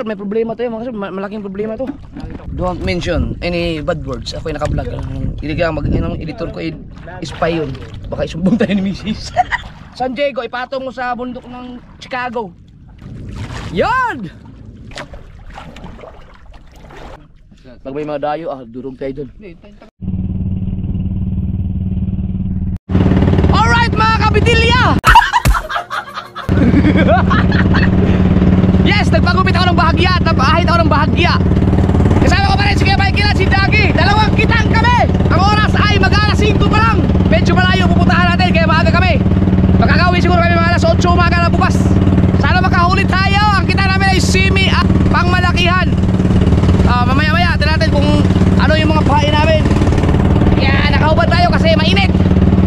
May problema to mga kasor, malaking problema to. Don't mention any bad words. Ako yung naka-vlog. Hindi ka editor ko spy yun. Baka isumbong tayo ni Mrs. San Diego, ipatong mo sa bundok ng Chicago. Yan! Pag may mga dayo, durog tayo dun. Alright mga kabitilya! Yes, nagpagupit ako ng bahagya at napahit ako ng bahagya. Kasama ko pa rin si Kuya Michael at si Dagi. Dalawang kitang kami. Ang oras ay mag-alas 5 pa lang. Medyo malayo pupuntahan natin kaya maaga kami. Makakauwi siguro kami mga alas 8 umaga na bukas. Sana makahuli tayo. Ang kita namin ay simi at pangmalakihan. Mamaya-maya tignan natin kung ano yung mga pahain namin. Yeah, nakahubad tayo kasi mainit.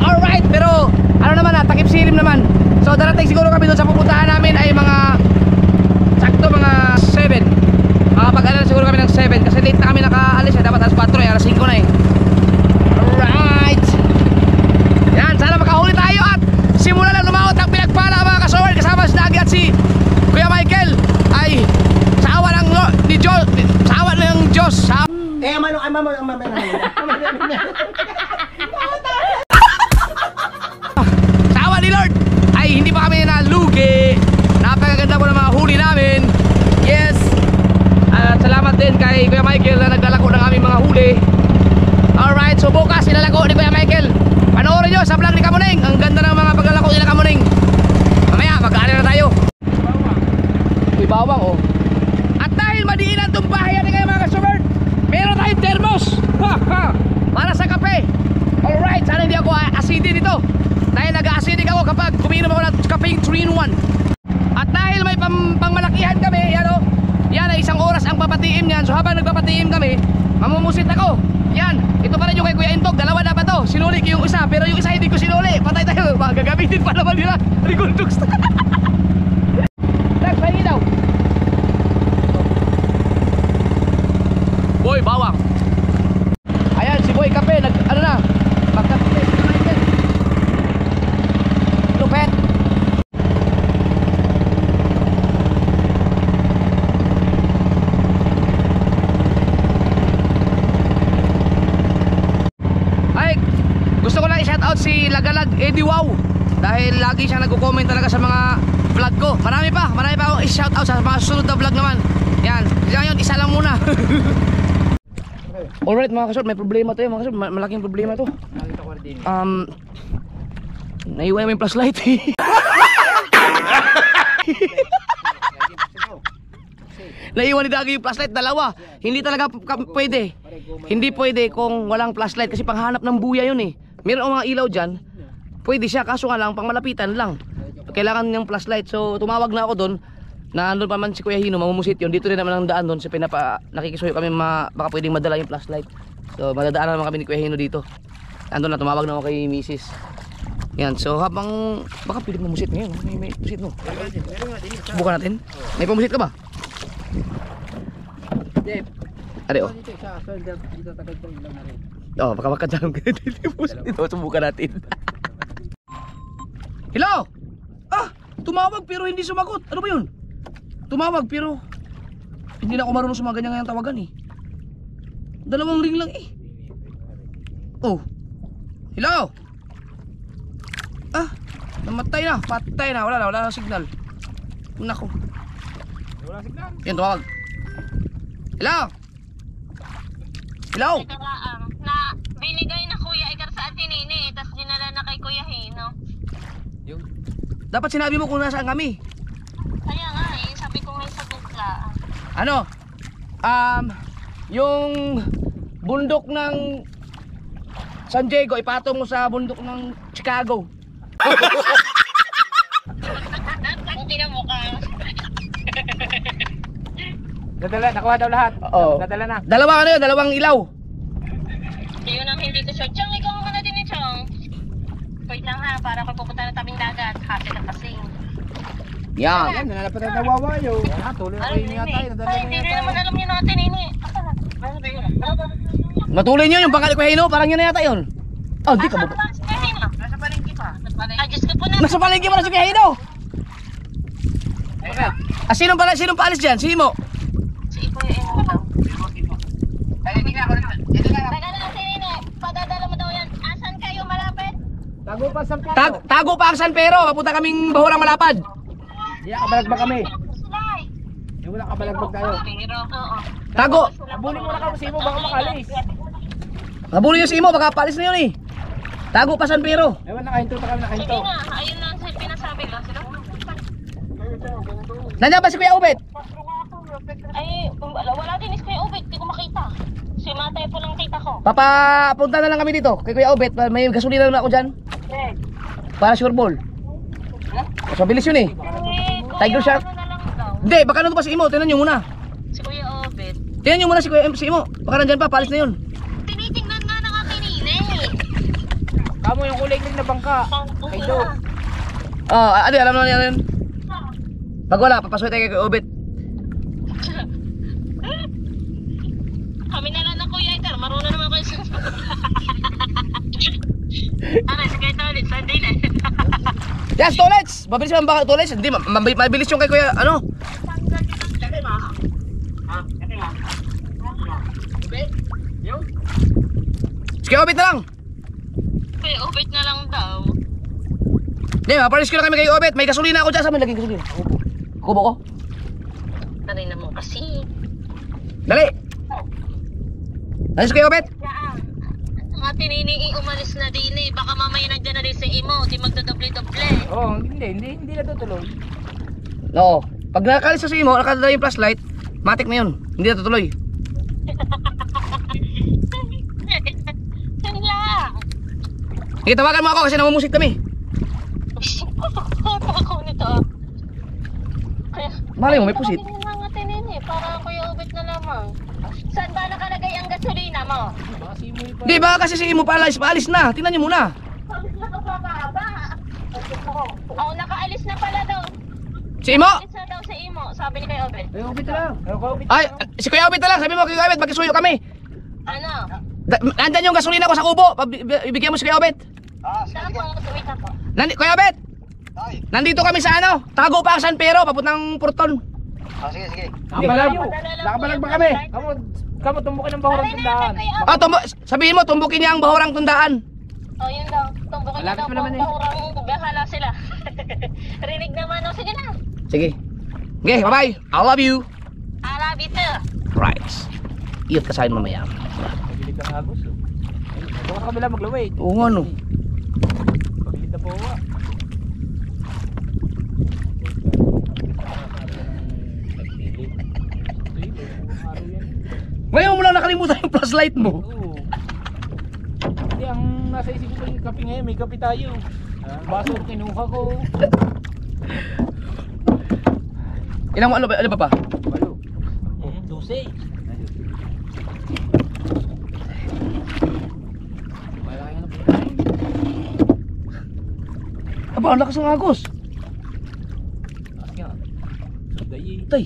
Alright, pero ano naman takip silim naman. So darating siguro kami doon sa pupuntahan namin ay mga sakto mga 7. Makapag-alala siguro kami ng 7 kasi late na kami nakaalis dapat alas 4 alas 5 na Alright. Yan, sana makahuli tayo at simula lang lumaot ang pinagpala mga kasower kasama si Dagi at si Kuya Michael ay sa awa ng ni Diyos, sa awa ng Diyos sa awa ni Lord ay hindi pa kami nalugi. Napakaganda po ng mga huli namin. Yes. At salamat din kay Kuya Michael na naglalako ng aming mga huli. Alright, so bukas ilalako ni Kuya Michael. Panoorin nyo sa vlog ni Kamuning. Ang ganda ng mga paglalako nila Kamuning. Mamaya mag-aari na tayo. May bawang oh. At dahil madiinan itong bahayan ni kayo mga kasubert, meron tayong thermos para sa kape. Alright, sana hindi ako acidin dito dahil nag-acidic ako kapag kuminom ako ng kapeng 3-in-1. At dahil may pangmalakihan kami, yan o, yan ay isang oras ang papatiim yan. So habang nagpapatiim kami, mamumusit ako. Yan, ito pa rin yung kay Kuya Intog, dalawa na pa to. Sinuli ko yung isa, pero yung isa hindi ko sinuli. Patay tayo, gagamitin pa naman nila. Riguldogs. Nagpahingi daw. Boy, bawang. Ayan, si Boy Kape, ano na, magkape. Lupet. Gusto ko lang i-shoutout si Lagalag Eddie Wow dahil lagi siya nagko-comment talaga sa mga vlog ko. Marami pa akong i-shoutout sa mga susunod na vlog naman. Yan, ngayon isa lang muna. Alright mga kasort, may problema to mga kasort, malaking problema to. Naiwan mo yung flashlight. Naiwan ni Dagi yung flashlight, dalawa. Hindi talaga pwede. Hindi pwede kung walang flashlight kasi panghanap ng buya yun eh. Meron mga ilaw dyan, pwede siya kaso nga lang pang malapitan lang. Kailangan ng flashlight. So tumawag na ako doon. Nandun pa man si Kuya Hino, mamumusit yun. Dito rin naman ang daan doon. So nakikisuyo kami baka pwedeng madala yung flashlight. So madadaan naman kami ni Kuya Hino dito. Andun na, tumawag na ako kay Mrs. Yan, so habang baka pwedeng mamusit ngayon. May musit mo. Subukan natin. May pamusit ka ba? Are oh. Oh, baka makadam ka dito. Subukan natin. Hello? Tumawag pero hindi sumagot. Ano ba yun? Tumawag pero hindi na ako marunong sa mga ganyan tawagan eh. Dalawang ring lang eh. Oh. Hello? Namatay na. Patay na. Wala na signal. Nako. Wala signal. Yan, tumawag. Hello? Hello? Na binigay na Kuya Edgar sa atin ini, tapos dinala na kay Kuya Hino. Yung dapat sinabi mo kung nasaan kami. Kaya nga sabi ko nga sa tukla. Ano? Yung bundok ng San Diego, ipatong mo sa bundok ng Chicago. Ang kinamukha. Dadala, nakuha daw lahat. Oo. Dadala na. Dalawang ilaw. Yun ang hindi ko sure. Chong, ikaw muna din eh, Chong. Wait lang ha, para pag pupunta ng tabing dagat. Happy na kasing. Yan. Yan, nanalapat na nawawayo. Tuloy na kayo niya tayo. Ay, hindi rin naman alam nyo natin ini. Matuloy nyo yung pangalan ko Hino, parang yun na yata yun. Hindi ka ba? Nasa palengke pa. Ay, Diyos ko po na. Nasa palengke pa na si Hino. Sinong paalis dyan? Sino mo? Kuya Eno daw. Ay, hindi nga ako naman. Hindi nga. Teka lang si Nino, padadala mo daw yan. Asan kayo malapit? Tago pa sa pito. Tago pa ang San Pero, papunta kaming Bahurang Malapad. Hindi, kabalagbag kami. Sila eh. Hindi mo lang kabalagbag tayo. Pero, oo. Tago. Abulin mo na kami sa mo, baka makalis. Habulin yung si Imo, baka palis na yun eh. Tago pa San Pero. Ewan, nakahinto pa kami, Sige nakahinto. na, ayun lang sa pinasabi ko. Sila? Nandiyan ba si Kuya Ubet? Ay, wala din is Kuya Ubit, di ko makita. Si Matay po lang kita ko. Papapunta na lang kami dito kay Kuya Ubet. May gasolina na ako dyan. Para sure ball. Mas mabilis yun eh. Tiger Shark. Ano na lang daw? Hindi, baka nandun pa si Imo. Tingnan nyo muna. Si Kuya Ubit. Tingnan nyo muna si Imo. Baka nandyan pa, palis na yun. Tinitingnan nga ng akin eh. Kamo yung kulay green na bangka. Kay Do. Adi, alam na niya yun. Pag wala, papasukin tayo kay Kuya Ubet. Kami na lang na Kuya Iker, marunong naman kayo sa... Ano, sige ito ulit, Sunday na. Yes, Tolets! Mabilis naman ba Tolets? Hindi, mabilis yung kay Kuya, ano? Si Kuya Ubet na lang. Kuya Ubit na lang daw. Hindi, mapalis ko na kami kay Kuya Ubet. May gasolina ako dyan. Saan may laging gasolina? Kubo ko. Taray naman kasi. Dali! Alis Kuya Ubet? Mga tinini umalis na din eh. Baka mamaya nandiyan na din sa imo. Di magdodoble-doble. Oo, hindi na tutuloy. Oo. Pag nakalis sa Imo, nakadala yung flashlight, matik na yun. Hindi na tutuloy. Yan lang. Sige, tawagan mo ako kasi namumusik kami. Ako nito. Kaya, Malay mo, may pusit. mga tinini. Para Kuya Ubit na lamang. Saan ba nakalagay ang gasolina mo? Baka simoy pa. Hindi, baka kasi si Imo paalis na. Tingnan niyo muna. Oo, nakaalis na pala daw. Si Imo! Alis na daw sa imo, sabi ni Kuya Ubit. Kaya ubit na lang. Ay, si Kuya Ubet na lang. Sabi mo kay Kuya Ubet, magkasuyo kami. Ano? Nandyan yung gasolina ko sa kubo. Ibigyan mo si Kuya Ubet. Saan po? Wait ako. Kuya Ubet! Nandito kami sa ano? Tago pa ang San Pero, papuntang Purton. Sige. Nakabalag ba kami? Kamo tumbukin ng bahurang tindahan. Sabihin mo, tumbukin niya ang Bahurang Tundaan. Oh, yun daw. Tumbukin na Malapit daw mo po naman ang eh. bahurang bahala sila. Rinig naman. O, sige na. Sige. Okay, bye-bye. I love you. I love you too. Right. Iyot ka sa akin mamaya. Pagilid ng agos. Baka kabila maglaway. Oo nga no. Pagilid na po. Ngayon mo lang nakalimutan yung flashlight mo. Oo. Hindi, ang nasa isip ko yung kape ngayon, may kape tayo. Baso kinuha ko. Ilang ano ba pa? Balo. 12. Aba, ang lakas ng agos. Dayi. Tay.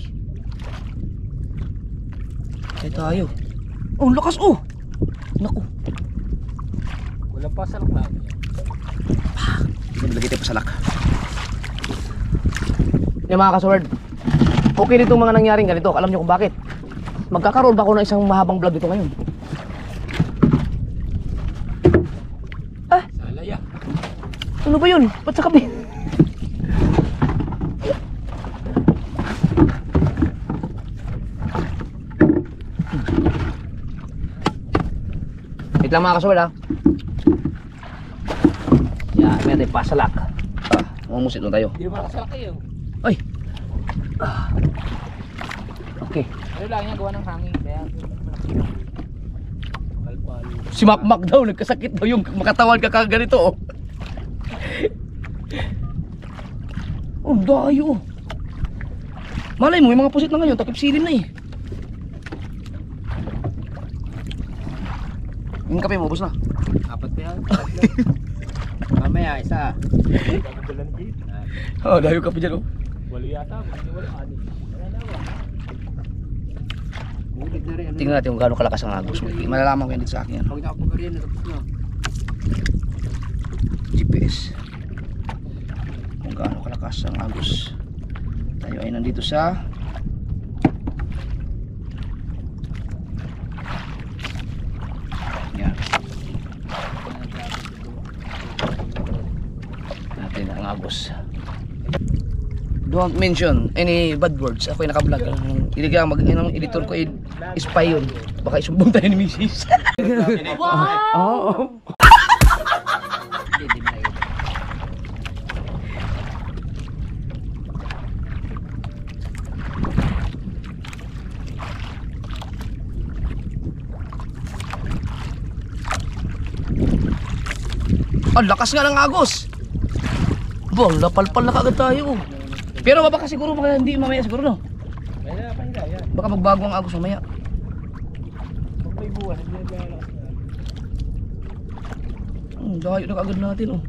Tay tayo. Oh, ang lakas oh. Naku. Wala pa sa lakla. Lagay tayo pa sa lak. Yung mga kasword, okay nitong mga nangyaring ganito. Alam nyo kung bakit? Magkakaroon ba ako ng isang mahabang vlog dito ngayon? Salaya. Ano ba yun? Ba't sa kabi? Wait lang mga kasword ha. Yan, may natin pasalak. Mamusit na tayo. Hindi mo makasalak kayo. Ay! Okay. Ano lang yan, gawa ng hangin. Kaya palpal. Si Makmak daw, nagkasakit daw yung makatawan ka kaganito oh. Oh, dayo oh. Malay mo, yung mga pusit na ngayon, takip silim na eh. Yung kape mo, ubos na. Apat pa yan. Mamaya, isa. Dapat ni Jade. Oh, dayo kape dyan oh. Walo yata. Walo, ano. Wala na ba? Ulit na rin. Tingnan natin kung gaano kalakas ang agos. Malalaman ko yan dito sa akin. Ano? Pag nakapagariyan na tapos na. GPS. Kung gaano kalakas ang agos. Tayo ay nandito sa Agos. Don't mention any bad words. Ako yung naka-vlog. Hindi ka ang editor ko spy yun. Baka isumbong tayo ni Mrs. Oo. Ang lakas nga ng agos. Bang, napalpal na kagad tayo. Pero baka siguro baka hindi mamaya siguro no. Kaya pa nila yan. Baka magbago ang agos mamaya. Pag may buwan, hindi na lalakas na. Layo na kagad natin oh.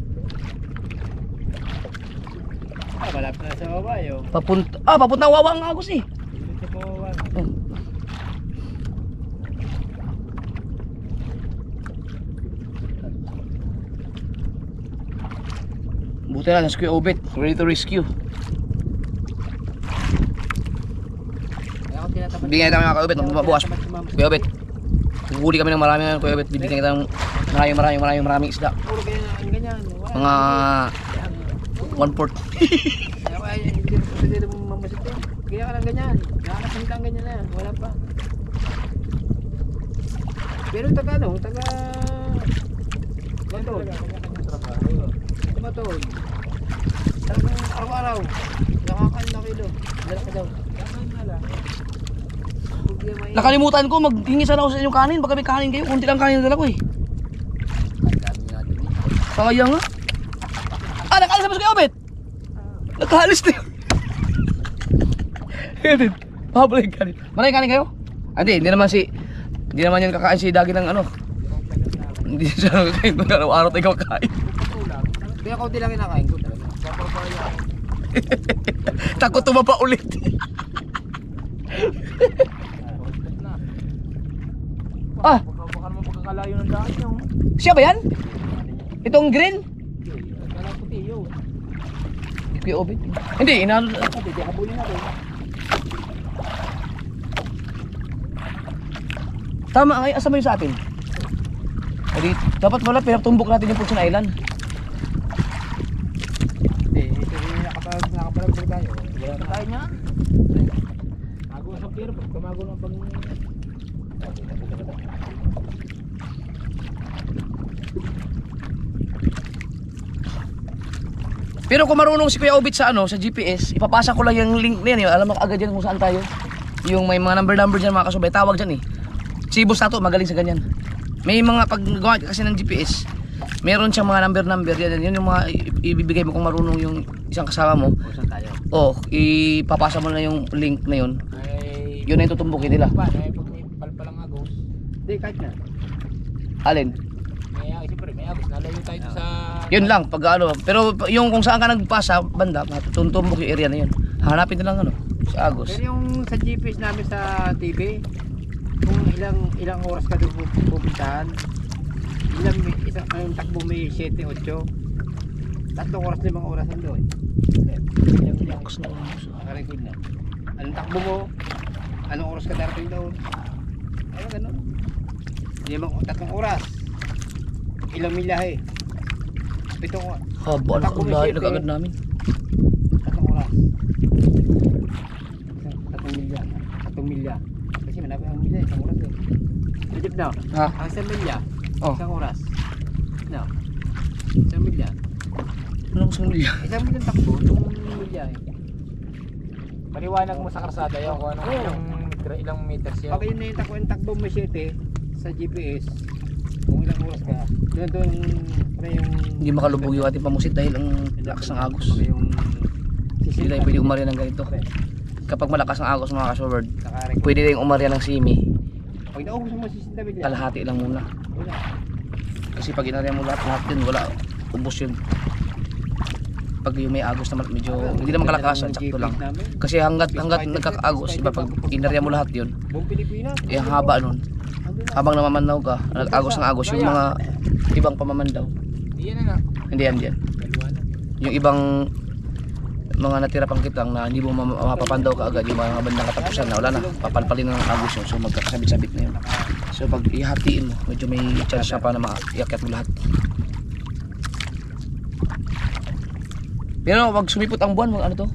Malapit na sa baba yun. Papunta Wawa ang agos eh. Dito sa baba. Oh. Buti na, nasa Kuya Obet, ready to rescue. Bigyan kita mga Kuya Obet, mabukas. Kuya Obet, huli kami ng marami ng Kuya Obet. Bibigyan kita ng maraming isda. Puro ganyan. Mga 1/4. Kaya hindi mo mamasit eh. Kaya ka lang ganyan. Nakakasin lang ganyan na yan. Wala pa. Pero taga ano? Taga... Matol. Matol. Talagang araw-araw. Nakakain na kilo. Dala ka daw. Nakalimutan ko, maghingi sana ako sa inyong kanin. Baka may kanin kayo, kunti lang kanin na dala ko eh. Sayang nga. Nakalis na ba sa Kuya Obet? Nakalis na yun. Ganun. Pahabol yung kanin. Maraming kanin kayo? Hindi naman yan kakain si Dagi ng ano. Hindi siya nakakain. Araw-araw tayo kakain. Kaya kaunti lang kinakain ko talaga. Takot tumaba ulit. Baka naman pagkakalayo ng daan nyo. Siya ba yan? Itong green? Kala puti yun. Kuya Obet? Hindi, inalo. Hindi, habulin natin. Tama, ay asa mo yun sa atin? Dapat pala pinatumbok natin yung Fortune Island. Hindi, ito yung nakapalag tayo. Wala na tayo niya. Mago sa pero pag tumago ng pag... Pero kung marunong si Kuya Obet sa sa GPS, ipapasa ko lang yung link na yan. Alam mo agad yan kung saan tayo. Yung may mga number dyan mga kasubay, tawag dyan eh. Si Boss Tato, magaling sa ganyan. May mga paggawa kasi ng GPS, meron siyang mga number yan. Yun yung mga ibibigay mo kung marunong yung isang kasama mo. Saan tayo? Ipapasa mo na yung link na yun. Ay... Yun na yung tutumbukin nila. Paano eh, pag may palpalang agos? Hindi, kahit na. Alin? Siyempre, may agos. Nalayo tayo sa... Yun lang, pag pero yung kung saan ka nagpasa, banda, tutumbok yung area na yun. Hanapin na lang sa agos. Pero yung sa GPS namin sa TV, kung ilang oras ka doon pupuntahan, yung takbo may 7-8, 3 oras 5 oras doon. Lakas na agos. Nakarecord na. Anong takbo mo? Anong oras ka darating doon? Ayun, gano'n. 3 oras. Ilang milyahe? 7 oras. Haba na kung layo na kaagad namin. 3 oras. 3 milya. 3 milya. Kasi malapit ang milya, 1 oras eh. Medyo na. Ha? Ang 1 milya, Oh. 1 oras. No. 1 milya. Anong sumulya? 1 milyang takbo, 1 milya eh. Paliwanag mo sa karsada yun kung ano, ilang meters yun. Pag yun na yung takbo mo 7 sa GPS, kung ilang oras ka, doon para yung... Hindi makalubog yung ating pamusit dahil ang lakas ng agos. Para yung... Hindi tayo pwede umarya ng ganito. Kapag malakas ang agos mga kasword, Nakarecord. pwede tayong umarya ng simi. Pag naubos mo 60 milya, Kalahati lang muna. wala. Kasi pag inarya mo lahat yun, wala. Ubos yun. Pag yung may agos naman medyo, hindi naman kalakasan, sakto lang. Kasi hanggat nagkakaagos, iba pag inarya mo lahat yun, Buong Pilipinas. ang haba nun. Habang namamandaw ka, nag-agos ng agos, yung mga ibang pamamandaw. Iyan na. Hindi yan. Yung ibang mga natira pang kitang na hindi mo mapapandaw ka agad, yung mga bandang katapusan na wala na, papalpalin na ng agos yun, so magkakasabit-sabit na yun. So pag ihatiin mo, medyo may chance siya pa na maiakyat mo lahat. Pero wag sumipot ang buwan, ano to?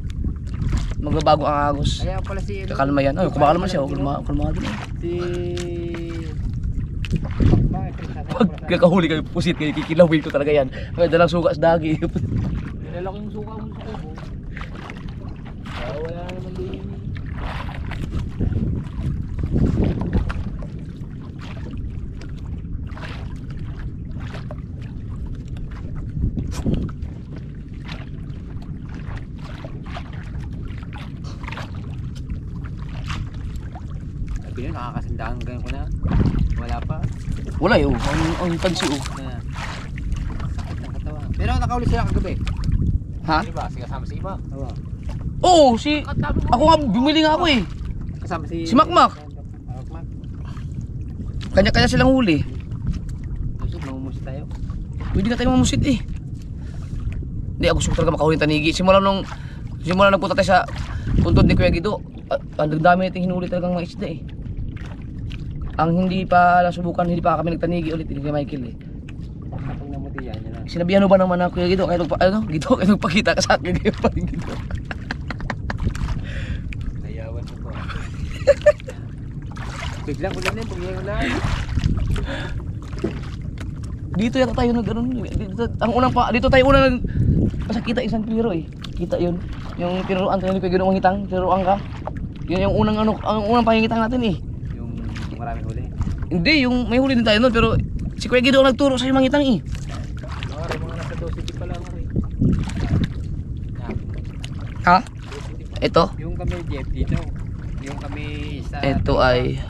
Magbabago ang agos. Kaya pala si... Kakalma yan. Ay, kumakalma siya. Kalma din. Si... Pag kakahuli kayo, pusit kayo, kikilawin ko talaga yan. Kaya dalang suka sa dagi. Dinala ko yung suka mo sa kubo. Kaya wala naman din. Sabi nyo, nakakasandahan ganyan ko na. Wala pa. Wala yun. Ang pansi oh. Ayan. Sakit ng katawan. Pero nakaulit sila kagabi. Ha? Di ba? Sige kasama si Iba. Oo. Oo, si... Ako nga, bumili nga ako eh. Kasama si... Si Makmak. Makmak. Kanya-kanya silang huli. Gusto, mamumusi tayo. Pwede na tayo mamusit eh. Hindi, ako gusto ko talaga makahuli ng tanigi. Simula nagpunta tayo sa puntod ni Kuya Guido. Ang dami natin hinuli talagang mga isda eh. Ang hindi pa nasubukan, hindi pa kami nagtanigi ulit ni Michael eh. Kapag namuti yan, yun na. Sinabihan mo ba naman na Kuya Guido, kaya Guido, kaya nagpakita ka sa akin ngayon pa rin Guido. Nayawan mo ko. Biglang ulan na yun, biglang ulan. Dito yata tayo nag-ano, dito tayo unang basta kita isang piro eh. Kita yun. Yung tinuruan tayo ni Kuya Guido mangitang, tinuruan ka. Yun yung unang ang unang pangingitang natin eh. Yung maraming huli. Hindi, yung may huli din tayo nun pero si Kuya Guido ang nagturo sa yung mangitang eh. Mga nasa 12 pa lang rin. Ha? Ito? Yung kami Jeff dito. Yung kami sa... Ito ay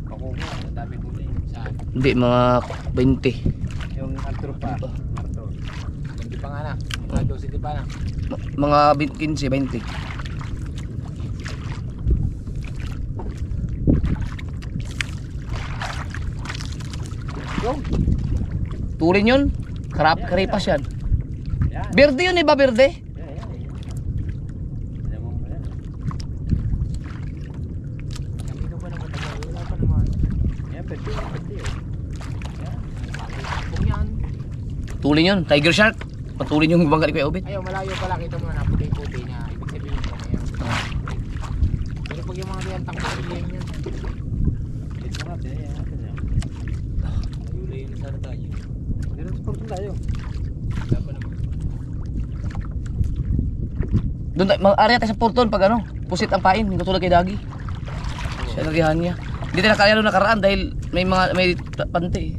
Pakungo, ang daming huli. Saan? hindi mga 20. Yung Arturo pa. Arturo. Hindi pa nga na. Mga 12 pa na. Mga 15, 20. Yung? Tulin yun? Karipas yan. Yan. Berde yun eh ba, berde? Yan. Alam mo ba yan? Hindi ka ba naman tagal? Wala pa naman. Yan, pwede. Yan. Kung yan. Tulin yun, tiger shark. Patulin yung bangka ni Kuya Obet. Ayaw, malayo pala. Kita mo na puti-puti niya. Ibig sabihin ko ngayon. Pero pag yung mga biyantang pagpilihan yun. Ito nga, yan. Nagulay na sana tayo. Meron sport tayo. Wala pa naman. Doon tayo, mag-area tayo sa porton pag ano, pusit ang pain, hindi tulad kay Dagi. Siya nagihan niya. Hindi tayo nakaya doon nakaraan dahil may pante eh.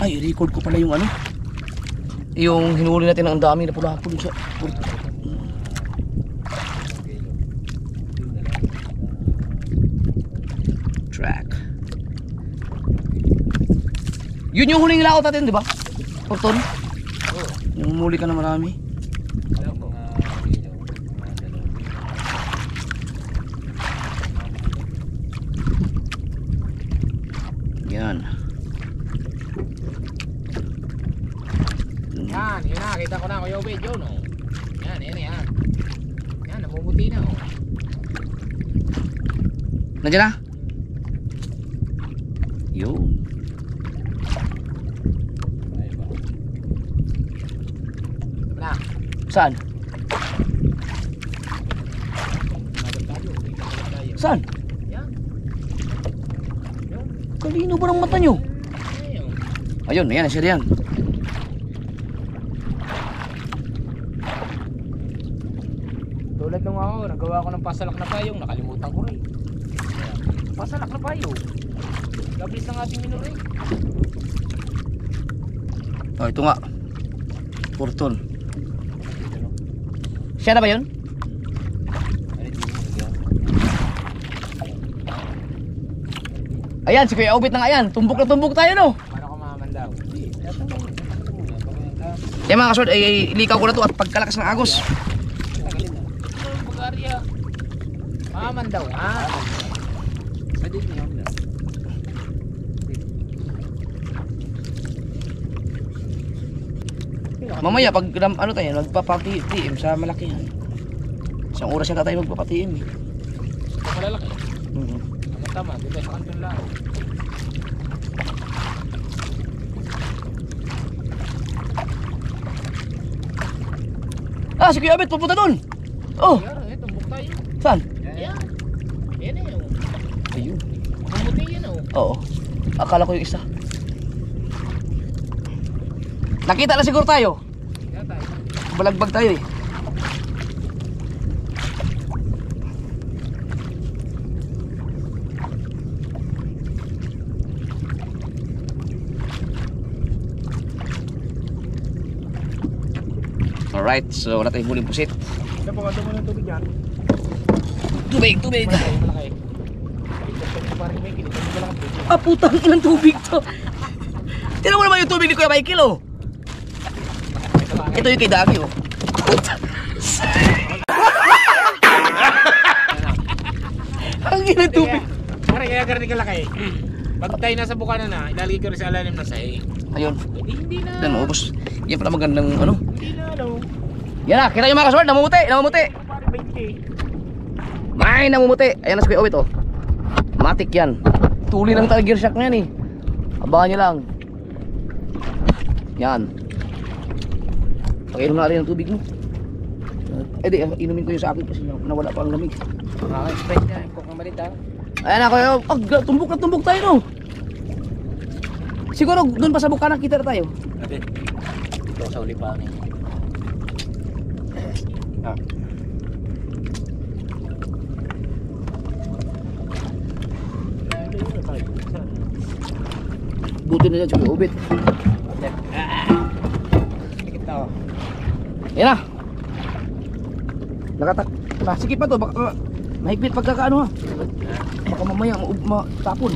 Ay, record ko pala yung ano. Yung hinuli natin ng ang dami na pula-pula sa porton. Track. Yun yung huling laot natin, di ba? Porton. Oo. Yung muli ka na marami. Wala mga video. Mga dalawang Yan. Yan, yun na. Kita ko na Kuya Obed yun. Oh. Yan. Yan, namumuti na. Oh. Nandiyan na? Yun. Ay ba? Ito na. Saan? Magod tayo. Magod tayo. Saan? Yan. Yan. Kalino ba ng mata nyo? Ayun. Ayun, ayan, siya yan. Tulad nung ako, nagawa ko ng pasalak na payong, nakalimutan ko rin. Pasalak na payong. Labis ng ating minuri. Oh, ito nga. Porton. Siya na ba yun? Ay, di mo yan. Ayan, si Kuya Obet na nga yan. Tumbok na tumbok tayo, no? Paano ko mamandaw? Hindi, yata mo. Yata mo. Yata mo. Yan mga kasod, ay ilikaw ko na to at pagkalakas ng agos. Tagalin na. Ano Bulgaria? Mamandaw, ha? Pwede niyo. Mamaya, pag ano tayo, magpapatiim sa malakihan. Isang oras yata tayo magpapatiim eh. Ito malalaki. Mhm. Tama-tama, dito sa kantong lao. Ah, si Kuya Abet pupunta doon. Oh, Yan, tumbok tayo. saan? Yan. Yan eh. Oh. Ayun. Mamuti yan oh. Oo. Akala ko yung isa. Nakita na siguro tayo. Yan tayo. Balagbag tayo eh. Alright, so wala tayong huling pusit. Ito po, kanto mo ng tubig yan. Tubig, tubig. Malaki. Parang may kilit. Ito lang ang tubig. Ah, putang ilang tubig to. Tignan mo naman yung tubig ni Kuya Michael oh. Ito yung kay Dagi oh. Ang ilang tubig. Parang kaya ganun kalaki. Pag tayo nasa bukana na, ilalagay ko rin sa alalim na sahig. Ayun. Hindi na. Dan ubos. Yan pala magandang ano. Hindi na, no. Yan na, kita yung mga kasword, namumuti, namumuti. Parang 20. May namumuti. Ayan na si Kuya Obit oh. Matik yan. Tuli ng tiger shark na yan eh. Abangan nyo lang. Yan. Pakinom na rin ng tubig mo. Eh di, inumin ko yung sa akin kasi nawala pa ang lamig. Nakaka-expect niya. Kung kang malit ha. Ayan ako, tumbok na tumbok tayo no. Siguro doon pa sa bukana kita na tayo. Ate, ito sa uli pa. Ah. Buti na yan si Kuya Obit. Sikit na ako. Ayan na. Nakatak. Sige pa to, baka mahigpit pagkakaano ha. Baka mamaya matapon.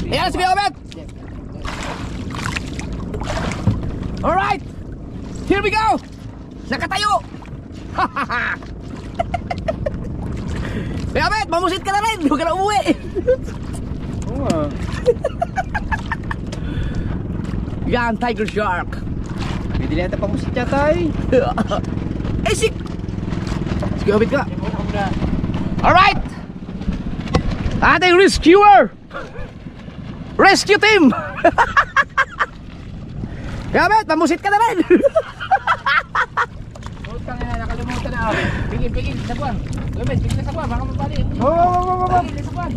Ayan na si Kuya Obit. Alright. Here we go. Nakatayo. Kuya Obit, mamusit ka na rin. Huwag ka na umuwi. Oo nga. Yan, tiger shark. Pwede na ito pamusit niya tayo. Eh, si Kuya Obit ka. Alright. Ating rescuer. Rescue team. Kuya Obit, mamusit ka na rin. Utang na, nakalimutan na ako. Bigil, sa buwan. Lumit, bigil sa buwan, baka mabali. Oo. Bigil sa buwan.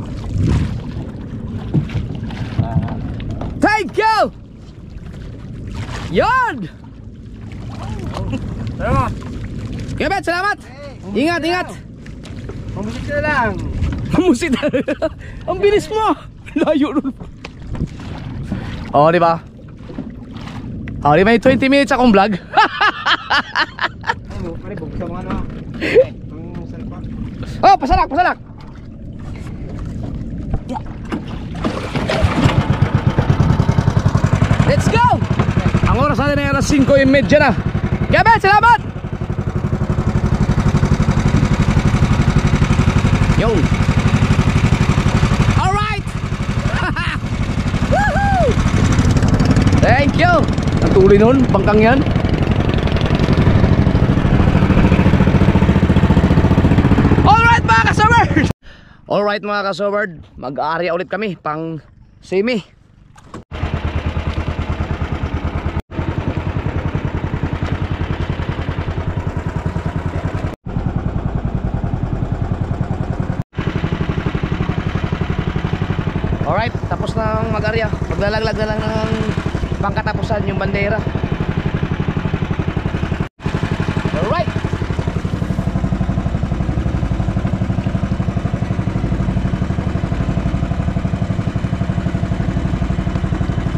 Thank you. Yon. Salamat. Kuya Obit, salamat. Ingat, ingat. Pamusit ka na lang. Mamusit. Ang bilis mo. Layo nun. Oh, di ba? Oh, di may 20 minutes akong vlog. Ano, pare, buksan mo ano. Ang salpa. Oh, pasalak, pasalak. Let's go. Ang oras natin ay alas 5:30 na. Kuya Obit, salamat. Yo. Alright. Woohoo. Thank you. Ang tuloy nun, bangkang yan. Alright mga kasaward. Alright mga kasaward, mag-aarya ulit kami pang semi. Alright, tapos na ang mag-arya. Maglalaglag na lang ng pangkatapusan yung bandera. Alright.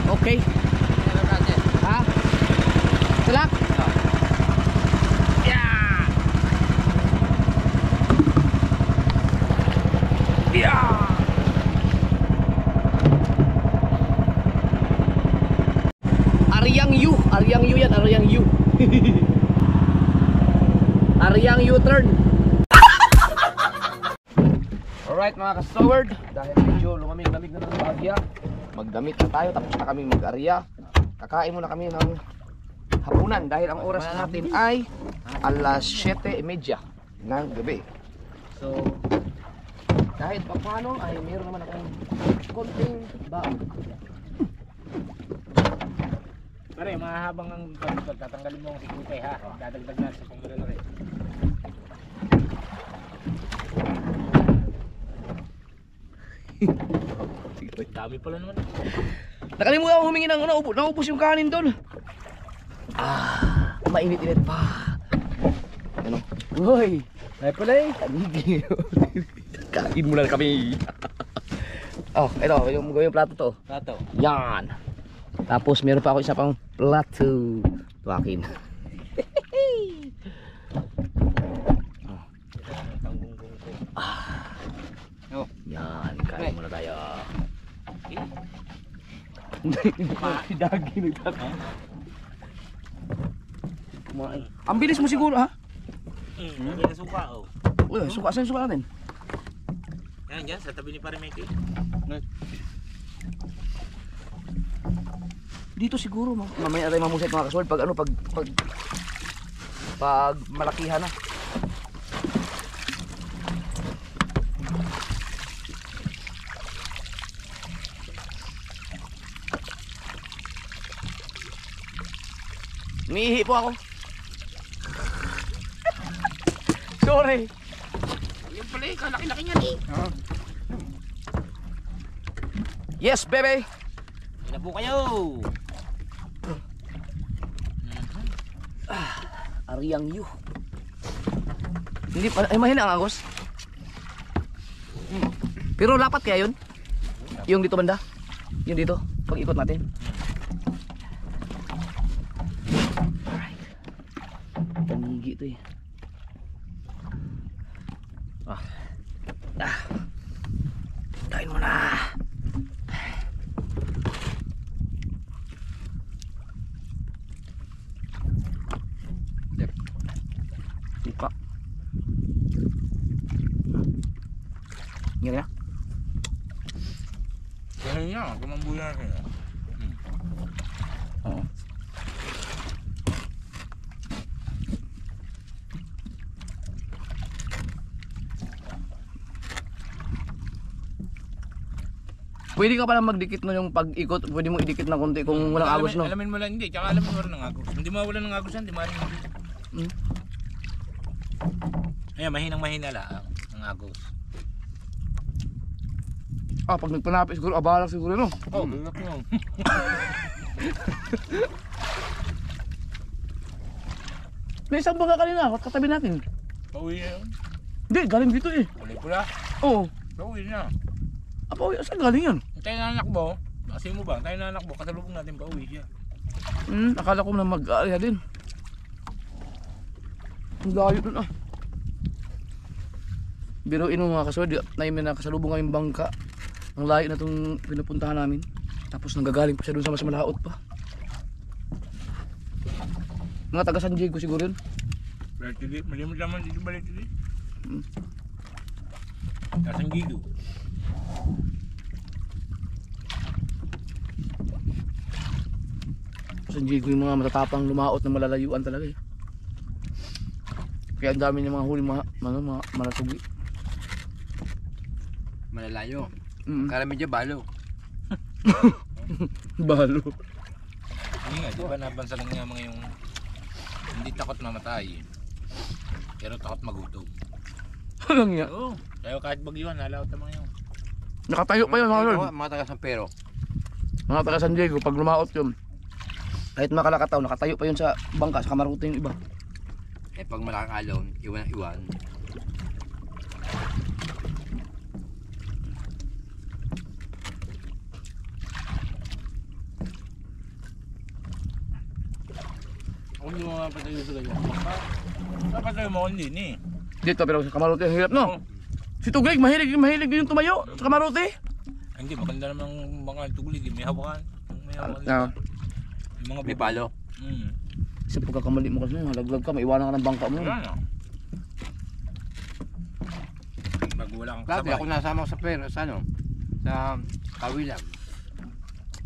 Okay. Ha? Salak? Yeah. Yeah. Aryang U yan, Aryang U. Aryang U-turn. Alright mga kasaward, dahil medyo lumamig-lamig na ng bahagya, magdamit na tayo, tapos na kami mag-arya. Kakain muna kami ng hapunan dahil ang oras natin ay alas 7:30 ng gabi. So, kahit pa paano ay mayroon naman akong konting baon. Pare, mahabang ang tatanggalin mo ang tikute ha. Dadagdag natin sa pang malalaki. Dami pala naman. Nakalimutan ako humingi ng naubos yung kanin doon. Mainit-init pa. Ano? Uy! Ay pala eh. Tanigi. Kain muna kami. Oh, ito, yung plato to. Tato. Yan. Tapos meron pa ako isa pang plato. Ito akin. Oh. Yan, kain muna tayo. Si Dagi nagtaka. Kumain. Ang bilis mo siguro ha? May nasuka oh. Uy, suka, saan suka natin? Yan dyan, sa tabi ni Parimeki. Dito siguro, mamaya tayo mamusit mga kaswal pag ano, pag malakihan na. Umiihi po ako. Sorry. Yan pala eh, kalaki-laki niyan eh. Yes, baby. Yan na po kayo. Ariang you. Hindi pa, ay mahina ang agos. Pero lapat kaya yun? Yung dito banda? Yung dito, pag ikot natin. Alright. Panigi ito eh. Kain mo na. Buka. Ngeri ya? Yan niya, kumambuya natin. Oo. Pwede ka pala magdikit no yung pag-ikot, pwede mo idikit na konti kung walang agos no. Alamin mo lang hindi, tsaka alamin mo rin ng agos. Hindi mawala ng agos yan, di maaaring hindi. Ayan, mahinang-mahina lang ang agos. Pag nagpanapis siguro, abala siguro no. Oh, gagak mo. May isang baga kanina, katabi natin. Pauwi na yun. Hindi, galing dito eh. Kulay pula. Oo. Pauwi na. Saan galing yan? Tayo na nakbo. Kasi mo ba? Tayo na nakbo. Kasalubong natin pauwi siya. Akala ko na mag-aalya din. Ang layo dun ah. Biruin mo mga kaswad, namin na kasalubong kaming bangka. Ang layo na itong pinupuntahan namin. Tapos nanggagaling pa siya dun sa mas malaot pa. Mga taga San Diego siguro yun. Balik tili. Malimit naman dito balik tili. Kasang gigo. San Diego yung mga matatapang lumaot na malalayuan talaga eh. Kaya ang dami ng mga huli mga malasugi. Malalayo. Karami dyan balo. Balo. Hindi nga, di ba nabansa lang niya mga yung hindi takot mamatay. Pero takot magutom. Alam niya. Oo. Kaya kahit bagyuhan, nalaot ang mga yun. Nakatayo pa yun mga lord. Mga taga San Pero. Mga taga San Diego, pag lumaot yun. Kahit makalakataw, nakatayo pa yun sa bangka, sa kamaruti yung iba. Pag malaking alon, iwan. Kung hindi mo mapatayo sa ganyan. Napatayo mo kung din eh. Dito pero sa kamaruti, ang hirap no? Si Tuglig, mahilig din yung tumayo sa kamaruti. Hindi, maganda naman mga tuglig. May hawakan. May hawakan. Yung mga May palo. Sa pagkakamali mo kasi, halaglag ka, maiwanan ka ng bangka mo. Wala na. Pag wala kang Dati kasabay. ako nasama ko sa Pero, sa ano? Sa Kawilang.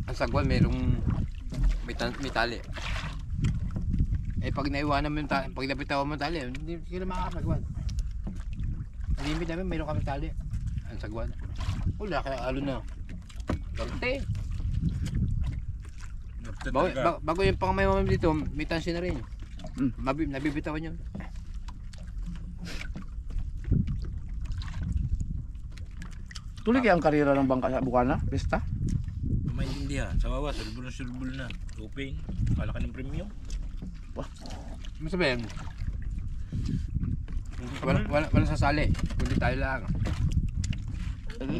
Ang sagwan, may tali. Pag naiwanan mo yung tali, pag napitawan mo yung tali, hindi sila makakasagwan. Ang limit namin, mayroon kami tali. Ang sagwan. Wala, kaya alon na. Gante. After Bago yung pangamay mo dito, may tansi na rin. Nabibitawan yun. Tuloy kaya ang karera ng bangka sa Bukana, Pesta? Maintindihan. Sa wawa, sulbul na. Open. Kalaki ng premium. Ano sabihin? Wala sasali. Kundi tayo lang.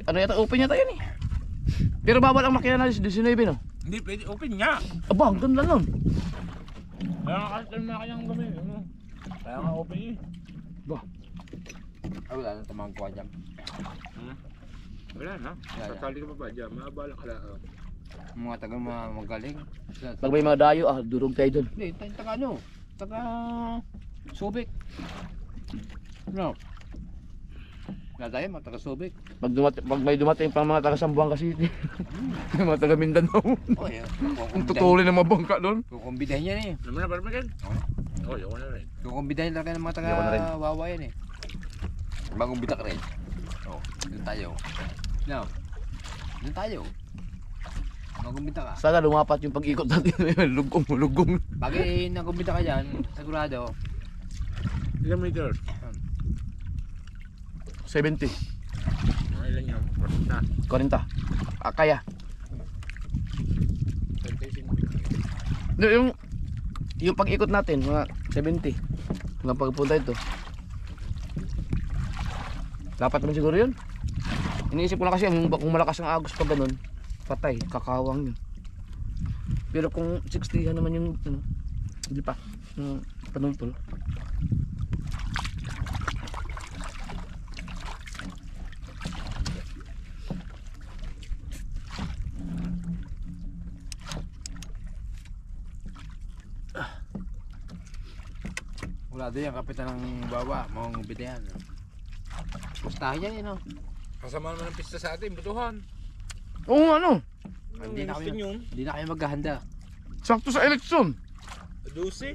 Ano yata, open yata yun eh. Pero bawal ang makina na 19, no? Hindi, pwede open nga. Aba, ang ganda nun. Kaya nga kasi na kanyang gamit. Ano? Kaya nga open eh. Wala na tamang kuha dyan. Wala na. Sasali ka pa ba dyan? Maabala ka lang. Mga taga magaling. Pag may mga dayo, durog tayo dun. Hindi, taga ano? Taga Subic. No. Nadaya, mga taga Subic. Pag may dumating pang mga taga Sambuanga City. Mga taga Mindanao. Oh, yeah. Ang tutulin ng mga bangka doon. Kukumbidahin yan eh. Alam mo na, parang magand? Oo, yoko na rin. Kukumbidahin talaga ng mga taga Ayoko na rin. Wawa yan eh. Bagong bitak rin. Oh, doon tayo. No. Doon tayo. Bagong bitak ka. Sana lumapat yung pag-ikot natin. Lugong. Pag nakumbita ka dyan, sigurado. Ilang meters? 70. Mga ilan yun? 40. Kaya. 35. Yung pag-ikot natin, mga 70. Hanggang pagpunta ito. Dapat naman siguro yun. Iniisip ko na kasi kung malakas ang agos pag ganun, patay, kakawang yun. Pero kung 60 naman yung ano, hindi pa panultol. Wala doon yung kapitan ng Wawa, mong bidayan. Pustahin yan eh no. Kasama naman ang pista sa atin, butuhan. Oo ano, Hindi na Gusto kami, yun. hindi na kami maghahanda. sakto sa eleksyon. 12.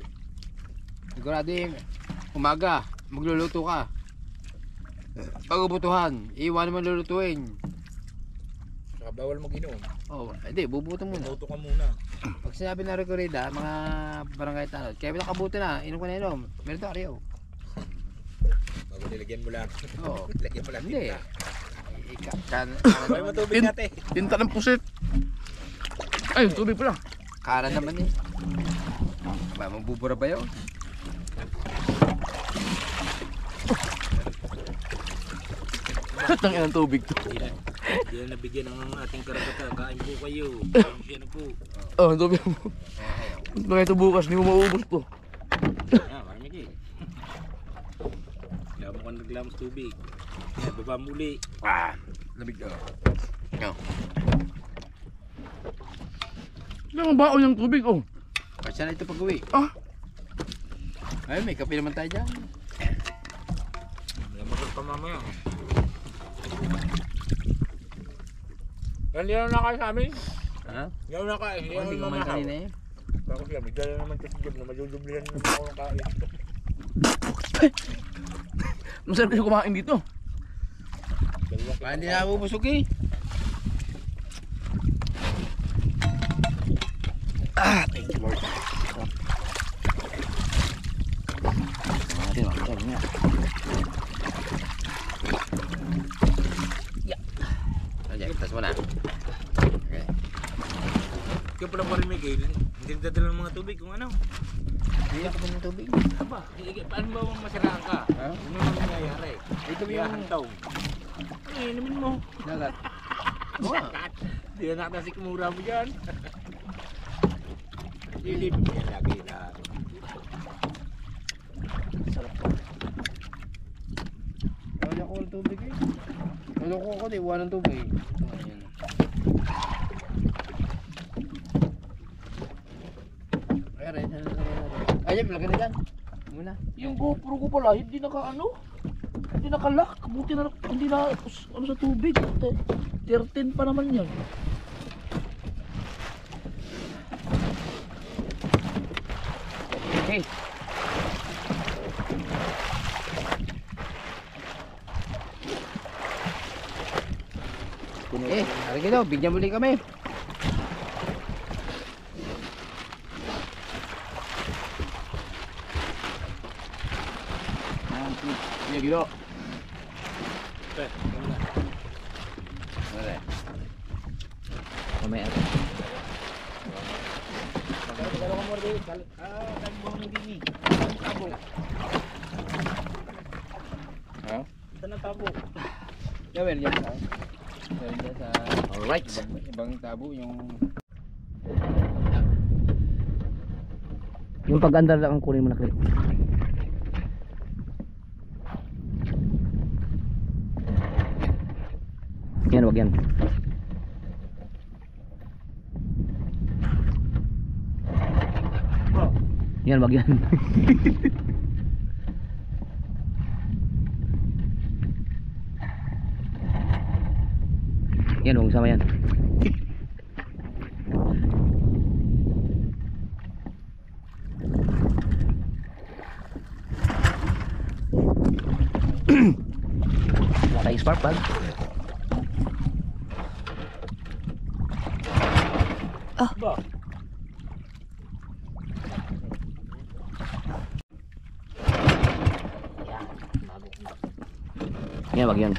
Sigurado yung umaga, magluluto ka. Bago butuhan, iwan naman lulutuin. Saka bawal mag-inom. Oh, hindi, bubuto muna. Buto ka muna. Pag sinabi ng rekorida, mga barangay tanod, kaya nakabuti na, inom ka na inom. Meron to, ariyo. Bago nilagyan mo lang. Oo. Lagyan mo lang Hindi. tinta. Karan May matubig natin. Tinta ng pusit. Ay, tubig pala. naman eh. Ba, mabubura ba yun? Tang inang tubig to. Hindi na nabigyan ng ating karagatan. Kain po kayo. Kain siya na po. Oh, tubig mo. Kaya ito bukas, hindi mo maubos to. Ah, marami kayo. Kaya mo kang naglamos tubig. Baba muli. Lamig na. Ano ang baon yung tubig, oh? Kasi na ito pag-uwi. Ah, Ay, may kape naman tayo dyan. Lamasal pa mamaya. Hindi na kain sa amin. Ha? Hindi na kain. Hindi Hindi na kumain kanina eh. Bakit yan? May dala naman kasi dyan na majujublihan naman ako ng kain. masarap kasi kumain dito. Hindi na bubusog eh. Thank you Lord. Natin, nga. Ayan, tas mo na. Okay. Kaya pala pa rin may kail. Hindi dadala ng mga tubig kung ano. Hindi na kape ng tubig. Aba, paano ba masiraan ka? Ha? Ano naman nangyayari? Ito Kaya yung hantaw. Ay, inumin mo. dagat. Oo nga. Hindi na nakatasi kumura mo dyan. Hindi mo yan lagi na. Wala ko ng tubig eh. Wala ko ako di, wala ng tubig. Ayan. Ayan, lagyan na dyan. Muna. Yung GoPro ko pala, hindi hindi nakalock. Buti na, hindi na, ano sa tubig. 13 pa naman yan. Okay. Hari kita, bigyan muli kami. Iya Gino. Mare. Mamaya. Kalau kamu ada kan buang ini. Tabo. Ha? Sana tabo. Gawin niya sa. Gawin niya sa Alright. ibang tabo yung Yung pag-andar lang ang kunin mo na clip. Yan, wag yan. Yan, wag yan. Yan, huwag sama yan. Wala tayong spark plug. Ba. Yan, wag yan.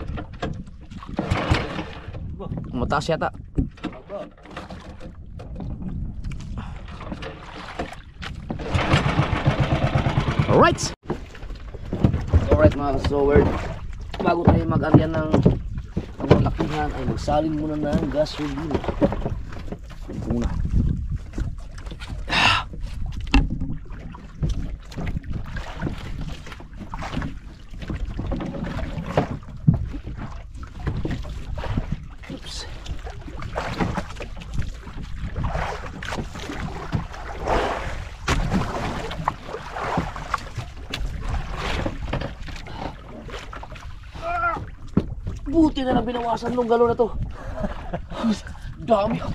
Mataas yata. Alright! Alright mga kasowerd, bago tayo mag-aryan ng lakihan ay magsalin muna ng gasolina. Ito muna. Oops. Buti na lang binawasan nung galon na to. Dami ah.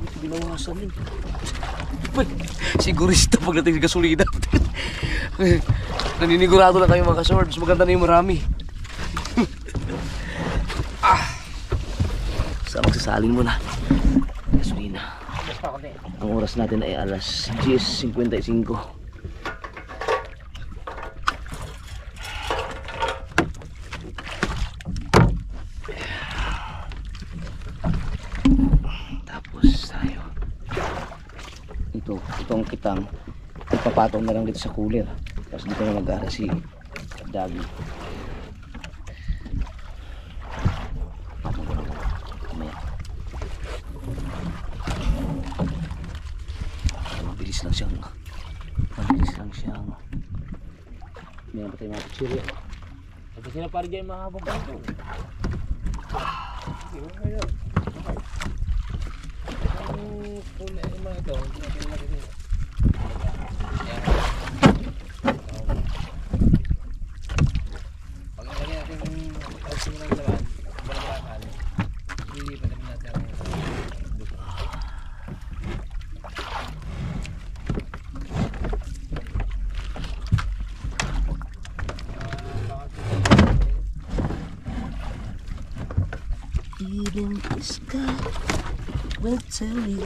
Buti binawasan din. Sigurista pagdating sa gasolina. Naninigurado lang kayo mga ka-swords. Maganda na yung marami. Sa magsasalin muna. Gasolina. Ang oras natin ay alas 10:55. Tapos tayo. Itong kitang ipapatong na lang dito sa cooler. Tapos dito na mag-ara si Dagi. Patong ko lang. Kamaya. Mabilis lang siyang mayroon pa tayo mga kutsiri. Kasi sila pari dyan mga habang pa ito. Ang kulay yung mga ito, hindi natin natin ito. Pag nalagyan natin yung pagkasin mo ng laban, balabalakan, lilipat namin natin ang buto. Even the sky will tell you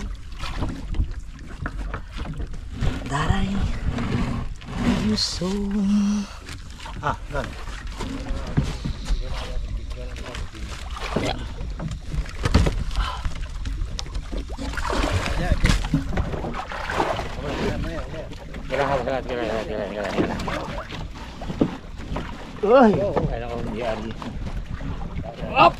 that I love you so. Ah, gan. Uy! Kailangan ko hindi ari. Up!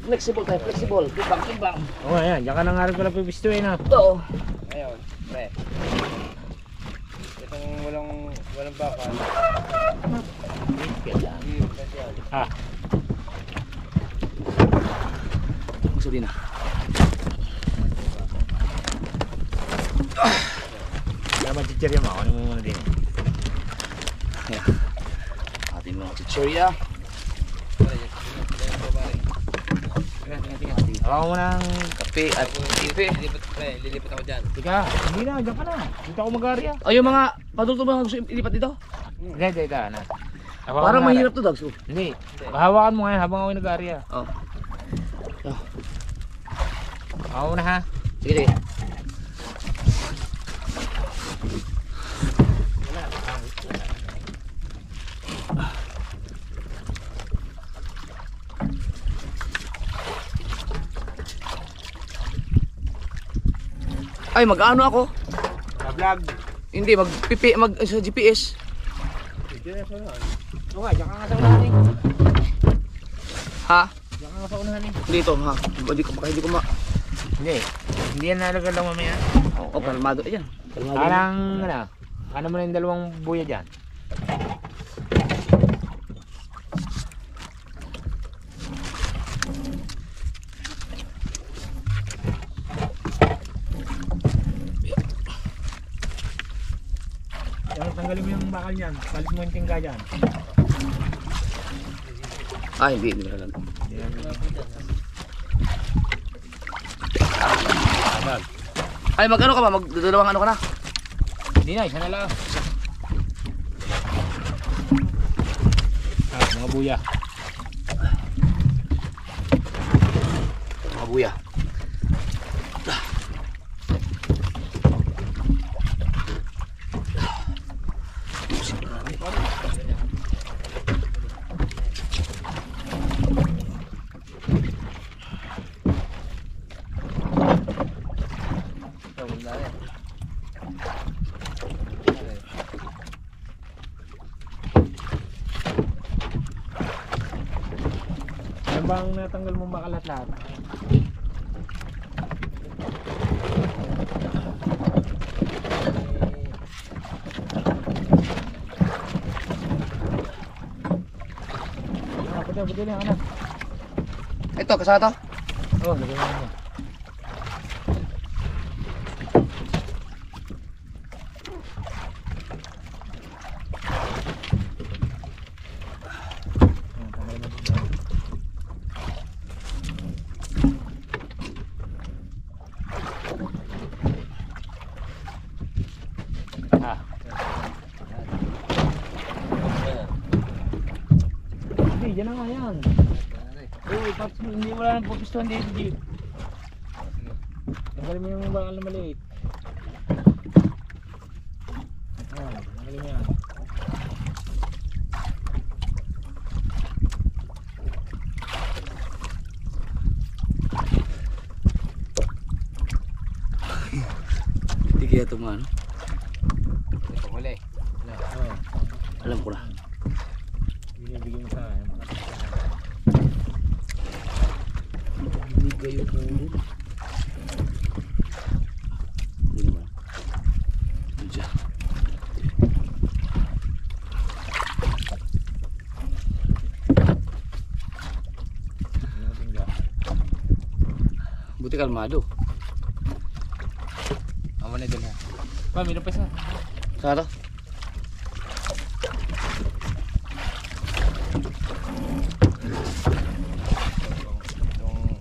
Flexible tayo, flexible. Timbang. Oo, ayan. Diyan ka nang harap ko lang pipistuin ha. Ito. Ngayon, pre. Itong walang baka. Ha. Gasolina. Dapat chichirya mo. Ano mo muna din. Ayan. Ating mga chichirya. Hawakan mo ng Kape at TV. Lilipat ako dyan. Tika, hindi na, diyan ka na. Dito ako mag-area. O yung mga padulto ba gusto ilipat dito? Hindi, na. Parang mahirap to, Dags. Hindi. Hawakan mo ngayon habang ako nag-area. Oh. Hawakan mo na ha. Sige. Ay, mag-ano ako? Vlog. Hindi, sa GPS. Oo nga, diyan ka nga sa unahan eh. Ha? Diyan ka nga sa unahan eh. Dito, ha? Hindi ko ma... Hindi yan nalagad lang mamaya. Oo, kalmado. Ayan. Kalmado. Parang, ano mo na yung dalawang buya dyan? Tanggalin mo yung bakal niyan. Palit mo yung tingga dyan. Ay, hindi talaga. Ay, mag-ano ka ba? Magdadalawang ano ka na? Hindi na, isa na lang. Mga buya. Mga buya. Ano bang natanggal mong bakal at lahat? Puti lang, anak. Ito, kasama to? Oo, lagyan mo na. Hindi, dyan na nga yan. Hindi wala nang pupistuhan dito, Jeep. Tanggalin mo yung bakal na maliit. Tanggalin mo yan. Hindi kaya ito man. Ito huli. Alam ko na. Binibigyan mo sa akin. Hindi kayo po. Hindi naman. Diyan. Buti kalmado. Awan na dun ha. Pa, meron pa isa. Saan to?